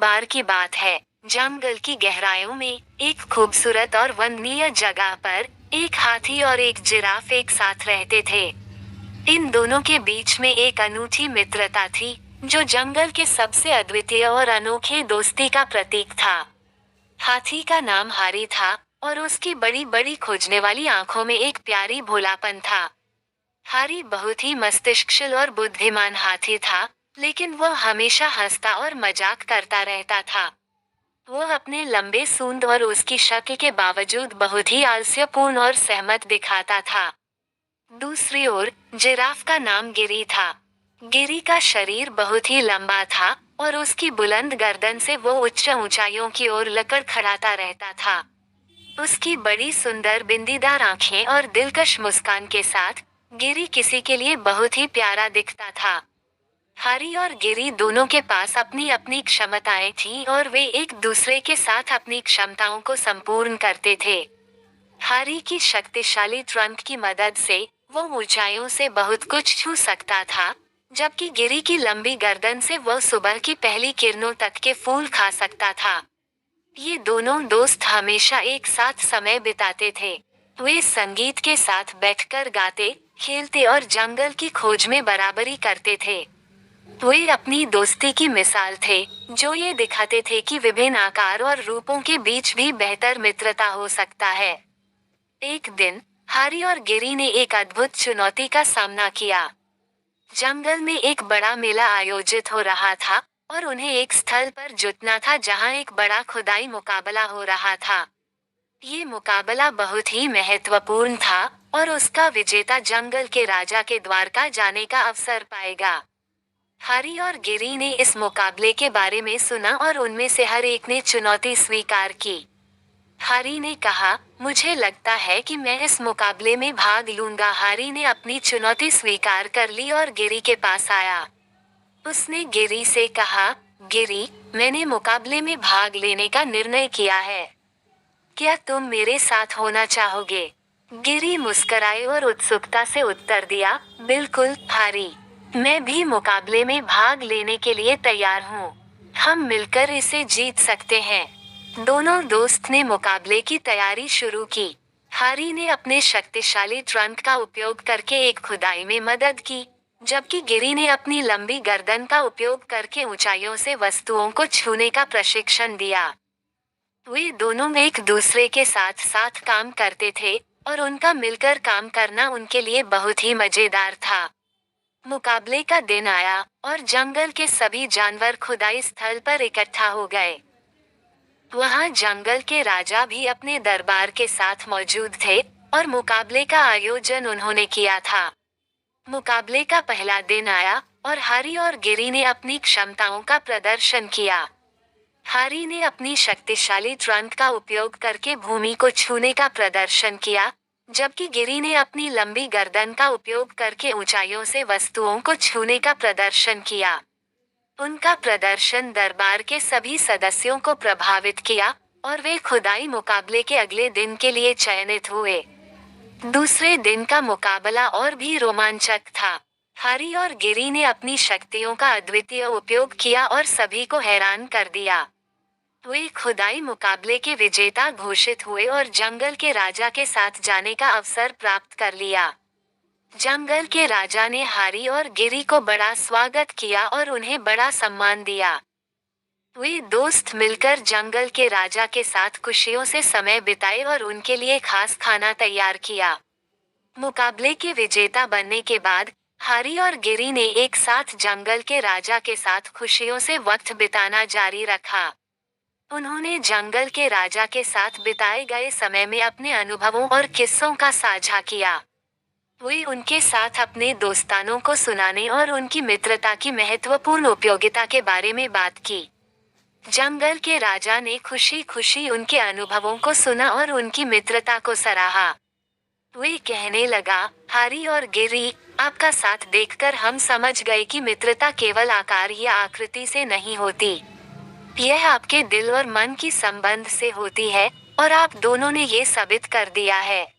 बार की बात है। जंगल की गहराइयों में एक खूबसूरत और वननीय जगह पर एक हाथी और एक जिराफ एक साथ रहते थे। इन दोनों के बीच में एक अनूठी मित्रता थी, जो जंगल के सबसे अद्वितीय और अनोखे दोस्ती का प्रतीक था। हाथी का नाम हारी था और उसकी बड़ी बड़ी खोजने वाली आंखों में एक प्यारी भोलापन था। हारी बहुत ही मस्तिष्कशील और बुद्धिमान हाथी था, लेकिन वह हमेशा हंसता और मजाक करता रहता था। वह अपने लंबे सूंड और उसकी शक्ल के बावजूद बहुत ही आलस्यपूर्ण और सहमत दिखाता था। दूसरी ओर जिराफ का नाम गिरी था। गिरी का शरीर बहुत ही लंबा था और उसकी बुलंद गर्दन से वो उच्च ऊंचाइयों की ओर लकड़खड़ाता रहता था। उसकी बड़ी सुंदर बिंदीदार आंखें और दिलकश मुस्कान के साथ गिरी किसी के लिए बहुत ही प्यारा दिखता था। हारी और गिरी दोनों के पास अपनी अपनी क्षमताएं थीं और वे एक दूसरे के साथ अपनी क्षमताओं को संपूर्ण करते थे। हारी की शक्तिशाली ट्रंक की मदद से वो ऊंचाइयों से बहुत कुछ छू सकता था, जबकि गिरी की लंबी गर्दन से वह सुबह की पहली किरणों तक के फूल खा सकता था। ये दोनों दोस्त हमेशा एक साथ समय बिताते थे। वे संगीत के साथ बैठकर गाते, खेलते और जंगल की खोज में बराबरी करते थे। वे अपनी दोस्ती की मिसाल थे, जो ये दिखाते थे कि विभिन्न आकार और रूपों के बीच भी बेहतर मित्रता हो सकता है। एक दिन हारी और गिरी ने एक अद्भुत चुनौती का सामना किया। जंगल में एक बड़ा मेला आयोजित हो रहा था और उन्हें एक स्थल पर जुटना था जहां एक बड़ा खुदाई मुकाबला हो रहा था। ये मुकाबला बहुत ही महत्वपूर्ण था और उसका विजेता जंगल के राजा के द्वारका जाने का अवसर पाएगा। हारी और गिरी ने इस मुकाबले के बारे में सुना और उनमें से हर एक ने चुनौती स्वीकार की। हारी ने कहा, मुझे लगता है कि मैं इस मुकाबले में भाग लूंगा। हारी ने अपनी चुनौती स्वीकार कर ली और गिरी के पास आया। उसने गिरी से कहा, गिरी, मैंने मुकाबले में भाग लेने का निर्णय किया है। क्या तुम मेरे साथ होना चाहोगे? गिरी मुस्कराए और उत्सुकता से उत्तर दिया, बिल्कुल, हारी। मैं भी मुकाबले में भाग लेने के लिए तैयार हूँ। हम मिलकर इसे जीत सकते हैं। दोनों दोस्त ने मुकाबले की तैयारी शुरू की। हारी ने अपने शक्तिशाली ट्रंक का उपयोग करके एक खुदाई में मदद की, जबकि गिरी ने अपनी लंबी गर्दन का उपयोग करके ऊंचाइयों से वस्तुओं को छूने का प्रशिक्षण दिया। वे दोनों एक दूसरे के साथ साथ काम करते थे और उनका मिलकर काम करना उनके लिए बहुत ही मजेदार था। मुकाबले का दिन आया और जंगल के सभी जानवर खुदाई स्थल पर इकट्ठा हो गए। वहां जंगल के राजा भी अपने दरबार के साथ मौजूद थे और मुकाबले का आयोजन उन्होंने किया था। मुकाबले का पहला दिन आया और हारी और गिरी ने अपनी क्षमताओं का प्रदर्शन किया। हारी ने अपनी शक्तिशाली ट्रंक का उपयोग करके भूमि को छूने का प्रदर्शन किया, जबकि गिरी ने अपनी लंबी गर्दन का उपयोग करके ऊंचाइयों से वस्तुओं को छूने का प्रदर्शन किया। उनका प्रदर्शन दरबार के सभी सदस्यों को प्रभावित किया और वे खुदाई मुकाबले के अगले दिन के लिए चयनित हुए। दूसरे दिन का मुकाबला और भी रोमांचक था। हारी और गिरी ने अपनी शक्तियों का अद्वितीय उपयोग किया और सभी को हैरान कर दिया। वे खुदाई मुकाबले के विजेता घोषित हुए और जंगल के राजा के साथ जाने का अवसर प्राप्त कर लिया। जंगल के राजा ने हारी और गिरी को बड़ा स्वागत किया और उन्हें बड़ा सम्मान दिया। वे दोस्त मिलकर जंगल के राजा के साथ खुशियों से समय बिताए और उनके लिए खास खाना तैयार किया। मुकाबले के विजेता बनने के बाद हारी और गिरी ने एक साथ जंगल के राजा के साथ खुशियों से वक्त बिताना जारी रखा। उन्होंने जंगल के राजा के साथ बिताए गए समय में अपने अनुभवों और किस्सों का साझा किया। वे उनके साथ अपने दोस्तानों को सुनाने और उनकी मित्रता की महत्वपूर्ण उपयोगिता के बारे में बात की। जंगल के राजा ने खुशी खुशी उनके अनुभवों को सुना और उनकी मित्रता को सराहा। वे कहने लगा, हारी और गिरी, आपका साथ देखकर हम समझ गए कि मित्रता केवल आकार या आकृति से नहीं होती। यह आपके दिल और मन की संबंध से होती है और आप दोनों ने ये साबित कर दिया है।